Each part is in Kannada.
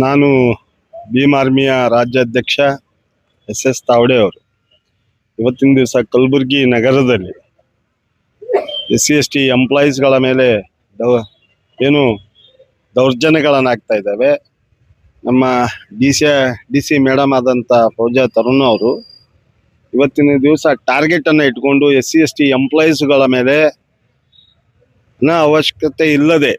ನಾನು ಭೀಮ್ ಆರ್ಮಿಯ ರಾಜ್ಯಾಧ್ಯಕ್ಷ ಎಸ್ ತಾವಡೆ ಅವರು. ಇವತ್ತಿನ ದಿವಸ ಕಲಬುರಗಿ ನಗರದಲ್ಲಿ SC/ST ಎಂಪ್ಲಾಯೀಸ್ಗಳ ಮೇಲೆ ಏನು ದೌರ್ಜನ್ಯಗಳನ್ನಾಗ್ತಾ ಇದ್ದಾವೆ. ನಮ್ಮ ಡಿ ಸಿ ಮೇಡಮ್ ಆದಂಥ ಫೌಜಾ ತರುಣ್ ಅವರು ಇವತ್ತಿನ ದಿವಸ ಟಾರ್ಗೆಟನ್ನು ಇಟ್ಕೊಂಡು SC/ST ಎಂಪ್ಲಾಯೀಸ್ಗಳ ಮೇಲೆ ಅವಶ್ಯಕತೆ ಇಲ್ಲದೆ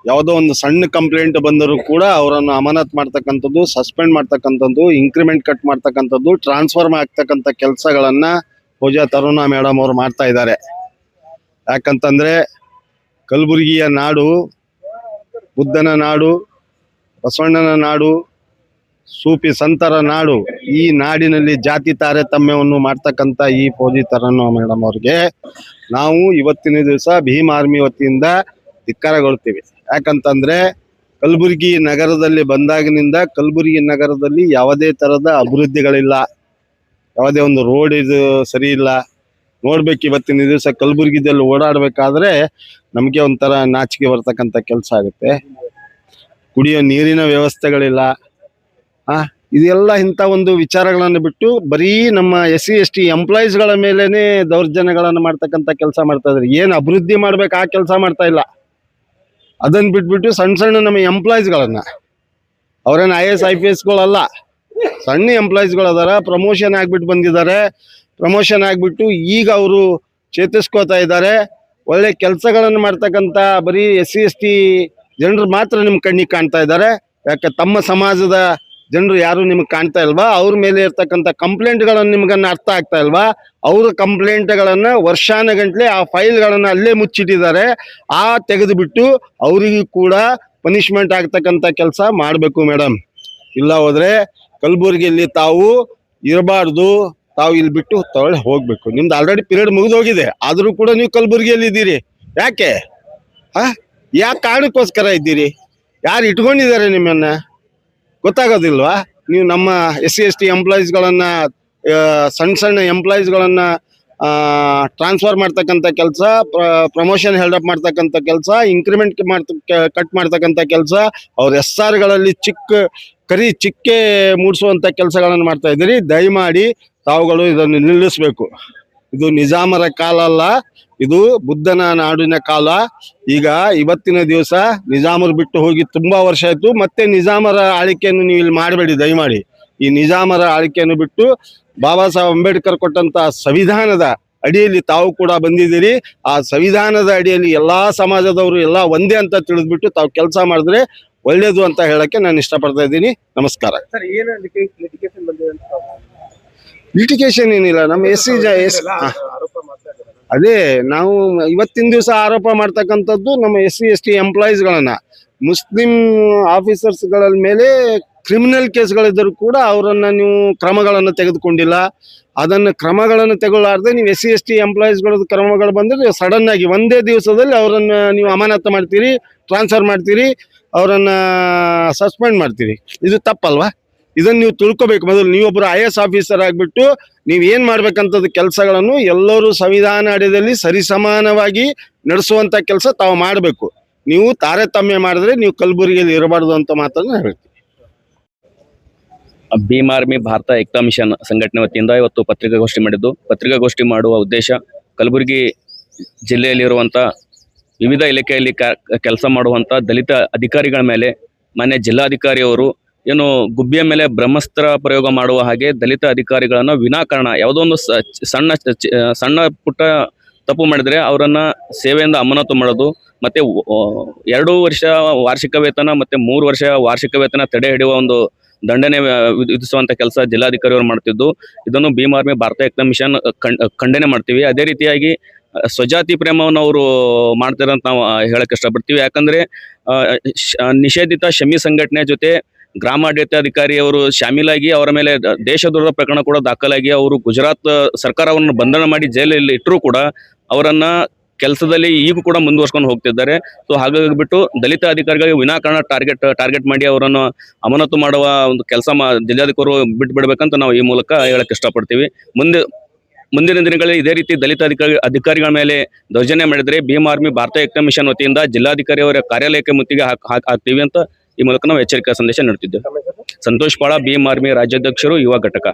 ಯಾವುದೋ ಒಂದು ಸಣ್ಣ ಕಂಪ್ಲೇಂಟ್ ಬಂದರೂ ಕೂಡ ಅವರನ್ನು ಅಮಾನತ್ ಮಾಡ್ತಕ್ಕಂಥದ್ದು, ಸಸ್ಪೆಂಡ್ ಮಾಡ್ತಕ್ಕಂಥದ್ದು, ಇಂಕ್ರಿಮೆಂಟ್ ಕಟ್ ಮಾಡ್ತಕ್ಕಂಥದ್ದು, ಟ್ರಾನ್ಸ್ಫರ್ ಆಗ್ತಕ್ಕಂಥ ಕೆಲಸಗಳನ್ನ ಪೂಜಾ ತರುಣ ಮೇಡಮ್ ಅವರು ಮಾಡ್ತಾ ಇದ್ದಾರೆ. ಯಾಕಂತಂದ್ರೆ ಕಲಬುರಗಿಯ ನಾಡು ಬುದ್ಧನ ನಾಡು, ಬಸವಣ್ಣನ ನಾಡು, ಸೂಫಿ ಸಂತರ ನಾಡು. ಈ ನಾಡಿನಲ್ಲಿ ಜಾತಿ ತಾರತಮ್ಯವನ್ನು ಮಾಡ್ತಕ್ಕಂಥ ಈ ಪೂಜಾ ತರುಣ ಮೇಡಮ್ ಅವ್ರಿಗೆ ನಾವು ಇವತ್ತಿನ ದಿವಸ ಭೀಮ್ ಆರ್ಮಿ ವತಿಯಿಂದ ಧಿಕ್ಕಾರಗೊಳ್ತೀವಿ. ಯಾಕಂತಂದ್ರೆ ಕಲಬುರಗಿ ನಗರದಲ್ಲಿ ಬಂದಾಗಿನಿಂದ ಕಲಬುರಗಿ ನಗರದಲ್ಲಿ ಯಾವುದೇ ತರದ ಅಭಿವೃದ್ಧಿಗಳಿಲ್ಲ, ಯಾವುದೇ ಒಂದು ರೋಡ್ ಇದು ಸರಿ ಇಲ್ಲ. ನೋಡ್ಬೇಕು, ಇವತ್ತಿನ ದಿವಸ ಕಲಬುರಗಿದಲ್ಲಿ ಓಡಾಡ್ಬೇಕಾದ್ರೆ ನಮಗೆ ಒಂಥರ ನಾಚಿಕೆ ಬರ್ತಕ್ಕಂಥ ಕೆಲಸ ಆಗುತ್ತೆ. ಕುಡಿಯೋ ನೀರಿನ ವ್ಯವಸ್ಥೆಗಳಿಲ್ಲ. ಇದೆಲ್ಲ ಇಂಥ ಒಂದು ವಿಚಾರಗಳನ್ನು ಬಿಟ್ಟು ಬರೀ ನಮ್ಮ SC/ST ಎಂಪ್ಲಾಯೀಸ್ಗಳ ಮೇಲೇನೆ ದೌರ್ಜನ್ಯಗಳನ್ನು ಮಾಡ್ತಕ್ಕಂಥ ಕೆಲಸ ಮಾಡ್ತಾ ಇದ್ದಾರೆ. ಏನು ಅಭಿವೃದ್ಧಿ ಮಾಡ್ಬೇಕು ಆ ಕೆಲಸ ಮಾಡ್ತಾ ಇಲ್ಲ. ಅದನ್ನ ಬಿಟ್ಬಿಟ್ಟು ಸಣ್ಣ ನಮ್ಮ ಎಂಪ್ಲಾಯೀಸ್ಗಳನ್ನ, ಅವ್ರೇನು IAS IPSಗಳಲ್ಲ, ಸಣ್ಣ ಎಂಪ್ಲಾಯೀಸ್ಗಳು ಅದಾರ. ಪ್ರಮೋಷನ್ ಆಗ್ಬಿಟ್ಟು ಬಂದಿದ್ದಾರೆ. ಪ್ರಮೋಷನ್ ಆಗ್ಬಿಟ್ಟು ಈಗ ಅವರು ಚೇತರಿಸ್ಕೋತಾ ಇದ್ದಾರೆ. ಒಳ್ಳೆ ಕೆಲಸಗಳನ್ನು ಮಾಡ್ತಕ್ಕಂಥ ಬರೀ SC/ST ಜನರು ಮಾತ್ರ ನಿಮ್ಗೆ ಕಣ್ಣಿಗೆ ಕಾಣ್ತಾ ಇದ್ದಾರೆ. ಯಾಕೆ ತಮ್ಮ ಸಮಾಜದ ಜನರು ಯಾರು ನಿಮ್ಗೆ ಕಾಣ್ತಾ ಇಲ್ವಾ? ಅವ್ರ ಮೇಲೆ ಇರ್ತಕ್ಕಂಥ ಕಂಪ್ಲೇಂಟ್ಗಳನ್ನು ನಿಮ್ಗನ್ನ ಅರ್ಥ ಆಗ್ತಾ ಇಲ್ವಾ? ಅವ್ರ ಕಂಪ್ಲೇಂಟ್ಗಳನ್ನು ವರ್ಷಾನುಗಂಟ್ಲೆ ಆ ಫೈಲ್ಗಳನ್ನು ಅಲ್ಲೇ ಮುಚ್ಚಿಟ್ಟಿದ್ದಾರೆ. ತೆಗೆದು ಬಿಟ್ಟು ಅವರಿಗೂ ಕೂಡ ಪನಿಷ್ಮೆಂಟ್ ಆಗ್ತಕ್ಕಂಥ ಕೆಲಸ ಮಾಡಬೇಕು ಮೇಡಮ್. ಇಲ್ಲ ಹೋದ್ರೆ ಕಲಬುರಗಿಯಲ್ಲಿ ತಾವು ಇರಬಾರ್ದು, ತಾವು ಇಲ್ಲಿ ಬಿಟ್ಟು ತೊಳೆ ಹೋಗ್ಬೇಕು. ನಿಮ್ದು ಆಲ್ರೆಡಿ ಪೀರಿಯಡ್ ಮುಗಿದೋಗಿದೆ, ಆದರೂ ಕೂಡ ನೀವು ಕಲಬುರಗಿಯಲ್ಲಿ ಇದ್ದೀರಿ. ಯಾಕೆ? ಯಾಕೆ ಕಾರಣಕ್ಕೋಸ್ಕರ ಇದ್ದೀರಿ? ಯಾರು ಇಟ್ಕೊಂಡಿದ್ದಾರೆ ನಿಮ್ಮನ್ನ? ಗೊತ್ತಾಗೋದಿಲ್ವಾ? ನೀವು ನಮ್ಮ SC/ST ಎಂಪ್ಲಾಯೀಸ್ಗಳನ್ನ, ಸಣ್ಣ ಎಂಪ್ಲಾಯೀಸ್ಗಳನ್ನ ಟ್ರಾನ್ಸ್ಫರ್ ಮಾಡ್ತಕ್ಕಂಥ ಕೆಲಸ, ಪ್ರಮೋಷನ್ ಹೆಲ್ಡಪ್ ಮಾಡ್ತಕ್ಕಂಥ ಕೆಲಸ, ಇಂಕ್ರಿಮೆಂಟ್ ಕಟ್ ಮಾಡ್ತಕ್ಕಂಥ ಕೆಲಸ, ಅವ್ರ SRಗಳಲ್ಲಿ ಚಿಕ್ಕೆ ಮೂಡಿಸುವಂಥ ಕೆಲಸಗಳನ್ನು ಮಾಡ್ತಾ ಇದ್ದೀರಿ. ದಯಮಾಡಿ ತಾವುಗಳು ಇದನ್ನು ನಿಲ್ಲಿಸಬೇಕು. ಇದು ನಿಜಾಮರ ಕಾಲ ಅಲ್ಲ, ಇದು ಬುದ್ಧನ ನಾಡಿನ ಕಾಲ. ಈಗ ಇವತ್ತಿನ ದಿವಸ ನಿಜಾಮರು ಬಿಟ್ಟು ಹೋಗಿ ತುಂಬಾ ವರ್ಷ ಆಯ್ತು. ಮತ್ತೆ ನಿಜಾಮರ ಆಳ್ವಿಕೆಯನ್ನು ನೀವು ಇಲ್ಲಿ ಮಾಡಬೇಡಿ ದಯಮಾಡಿ. ಈ ನಿಜಾಮರ ಆಳ್ವಿಕೆಯನ್ನು ಬಿಟ್ಟು ಬಾಬಾ ಸಾಹೇಬ್ ಅಂಬೇಡ್ಕರ್ ಕೊಟ್ಟಂತ ಸಂವಿಧಾನದ ಅಡಿಯಲ್ಲಿ ತಾವು ಕೂಡ ಬಂದಿದ್ದೀರಿ. ಆ ಸಂವಿಧಾನದ ಅಡಿಯಲ್ಲಿ ಎಲ್ಲಾ ಸಮಾಜದವರು ಎಲ್ಲ ಒಂದೇ ಅಂತ ತಿಳಿದ್ಬಿಟ್ಟು ತಾವು ಕೆಲಸ ಮಾಡಿದ್ರೆ ಒಳ್ಳೇದು ಅಂತ ಹೇಳಕ್ಕೆ ನಾನು ಇಷ್ಟಪಡ್ತಾ ಇದ್ದೀನಿ. ನಮಸ್ಕಾರ. ಲಿಟಿಗೇಷನ್ ಏನಿಲ್ಲ. ನಮ್ಮ ಅದೇ ನಾವು ಇವತ್ತಿನ ದಿವಸ ಆರೋಪ ಮಾಡ್ತಕ್ಕಂಥದ್ದು ನಮ್ಮ SC/ST ಎಂಪ್ಲಾಯೀಸ್ಗಳನ್ನ, ಮುಸ್ಲಿಂ ಆಫೀಸರ್ಸ್ಗಳ ಮೇಲೆ ಕ್ರಿಮಿನಲ್ ಕೇಸ್ಗಳಿದ್ದರೂ ಕೂಡ ಅವರನ್ನ ನೀವು ಕ್ರಮಗಳನ್ನು ತೆಗೆದುಕೊಂಡಿಲ್ಲ. ಅದನ್ನು ಕ್ರಮಗಳನ್ನು ತಗೊಳ್ಳಾರ್ದೆ ನೀವು SC/ST ಎಂಪ್ಲಾಯೀಸ್ಗಳದ್ದು ಕ್ರಮಗಳು ಬಂದರೆ ಸಡನ್ ಆಗಿ ಒಂದೇ ದಿವಸದಲ್ಲಿ ಅವರನ್ನ ನೀವು ಅಮಾನತು ಮಾಡ್ತೀರಿ, ಟ್ರಾನ್ಸ್ಫರ್ ಮಾಡ್ತೀರಿ, ಅವರನ್ನ ಸಸ್ಪೆಂಡ್ ಮಾಡ್ತೀರಿ. ಇದು ತಪ್ಪಲ್ವಾ? ಇದನ್ನು ನೀವು ತಿಳ್ಕೊಬೇಕು. ಮೊದಲು ನೀವೊಬ್ಬರು IAS ಆಫೀಸರ್ ಆಗಿಬಿಟ್ಟು ನೀವು ಏನು ಮಾಡ್ಬೇಕಂತದ್ದು ಕೆಲಸಗಳನ್ನು ಎಲ್ಲರೂ ಸಂವಿಧಾನ ಅಡಿಯಲ್ಲಿ ಸರಿಸಮಾನವಾಗಿ ನಡೆಸುವಂಥ ಕೆಲಸ ತಾವು ಮಾಡಬೇಕು. ನೀವು ತಾರತಮ್ಯ ಮಾಡಿದ್ರೆ ನೀವು ಕಲಬುರಗಿಯಲ್ಲಿ ಇರಬಾರ್ದು ಅಂತ ಮಾತನ್ನು ಹೇಳ್ತೀವಿ. ಭೀಮ್ ಆರ್ಮಿ ಭಾರತ ಏಕತಾ ಮಿಷನ್ ಸಂಘಟನೆ ವತಿಯಿಂದ ಇವತ್ತು ಪತ್ರಿಕಾಗೋಷ್ಠಿ ಮಾಡಿದ್ದು. ಪತ್ರಿಕಾಗೋಷ್ಠಿ ಮಾಡುವ ಉದ್ದೇಶ ಕಲಬುರಗಿ ಜಿಲ್ಲೆಯಲ್ಲಿರುವಂಥ ವಿವಿಧ ಇಲಾಖೆಯಲ್ಲಿ ಕೆಲಸ ಮಾಡುವಂಥ ದಲಿತ ಅಧಿಕಾರಿಗಳ ಮೇಲೆ ಮಾನ್ಯ ಜಿಲ್ಲಾಧಿಕಾರಿಯವರು ಏನು ಗುಬ್ಬಿಯ ಮೇಲೆ ಬ್ರಹ್ಮಾಸ್ತ್ರ ಪ್ರಯೋಗ ಮಾಡುವ ಹಾಗೆ ದಲಿತ ಅಧಿಕಾರಿಗಳನ್ನು ವಿನಾಕಾರಣ ಯಾವುದೋ ಒಂದು ಸಣ್ಣ ಪುಟ್ಟ ತಪ್ಪು ಮಾಡಿದರೆ ಅವರನ್ನ ಸೇವೆಯಿಂದ ಅಮಾನತು ಮಾಡೋದು, ಮತ್ತೆ 2 ವರ್ಷ ವಾರ್ಷಿಕ ವೇತನ ಮತ್ತೆ 3 ವರ್ಷ ವಾರ್ಷಿಕ ವೇತನ ತಡೆ ಹಿಡಿಯುವ ಒಂದು ದಂಡನೆ ವಿಧಿಸುವಂತ ಕೆಲಸ ಜಿಲ್ಲಾಧಿಕಾರಿಯವರು ಮಾಡ್ತಿದ್ದು, ಇದನ್ನು ಭೀಮ್ ಆರ್ಮಿ ಭಾರತ ಏಕತಾ ಮಿಷನ್ ಖಂಡನೆ ಮಾಡ್ತೀವಿ. ಅದೇ ರೀತಿಯಾಗಿ ಸ್ವಜಾತಿ ಪ್ರೇಮವನ್ನು ಅವರು ಮಾಡ್ತಾರಂತ ನಾವು ಹೇಳಕ್ ಇಷ್ಟಪಡ್ತೀವಿ. ಯಾಕಂದ್ರೆ ನಿಷೇಧಿತ ಶಮಿ ಸಂಘಟನೆ ಜೊತೆ ಗ್ರಾಮಾಡಳಿತಾಧಿಕಾರಿಯವರು ಶಾಮೀಲಾಗಿ ಅವರ ಮೇಲೆ ದೇಶದ್ರೋಹ ಪ್ರಕರಣ ಕೂಡ ದಾಖಲಾಗಿ ಅವರು ಗುಜರಾತ್ ಸರ್ಕಾರವನ್ನು ಬಂಧನ ಮಾಡಿ ಜೈಲಲ್ಲಿ ಇಟ್ಟರೂ ಕೂಡ ಅವರನ್ನ ಕೆಲಸದಲ್ಲಿ ಈಗೂ ಕೂಡ ಮುಂದುವರ್ಸ್ಕೊಂಡು ಹೋಗ್ತಿದ್ದಾರೆ. ಸೊ ಹಾಗಾಗಿ ಬಿಟ್ಟು ದಲಿತ ಅಧಿಕಾರಿಗಳಿಗೆ ವಿನಾಕಾರಣ ಟಾರ್ಗೆಟ್ ಮಾಡಿ ಅವರನ್ನು ಅಮಾನತು ಮಾಡುವ ಒಂದು ಕೆಲಸ ಜಿಲ್ಲಾಧಿಕಾರಿಗಳು ಬಿಡ್ಬೇಕಂತ ನಾವು ಈ ಮೂಲಕ ಹೇಳಕ್ ಇಷ್ಟಪಡ್ತೀವಿ. ಮುಂದಿನ ದಿನಗಳಲ್ಲಿ ಇದೇ ರೀತಿ ದಲಿತ ಅಧಿಕಾರಿಗಳ ಮೇಲೆ ದೌರ್ಜನ್ಯ ಮಾಡಿದರೆ ಭೀಮ್ ಆರ್ಮಿ ಭಾರತ ಏಕತಾ ಮಿಷನ್ ವತಿಯಿಂದ ಜಿಲ್ಲಾಧಿಕಾರಿ ಅವರ ಕಾರ್ಯಾಲಯಕ್ಕೆ ಮುತ್ತಿಗೆ ಹಾಕ್ತೀವಿ ಅಂತ ಈ ಮೂಲಕ ನಾವು ಎಚ್ಚರಿಕಾ ಸಂದೇಶ ನೀಡುತ್ತಿದ್ದೇವೆ. ಸಂತೋಷ್ ಪಾಳ, ಭೀಮ್ ಆರ್ಮಿ ರಾಜ್ಯಾಧ್ಯಕ್ಷರು, ಯುವ ಘಟಕ.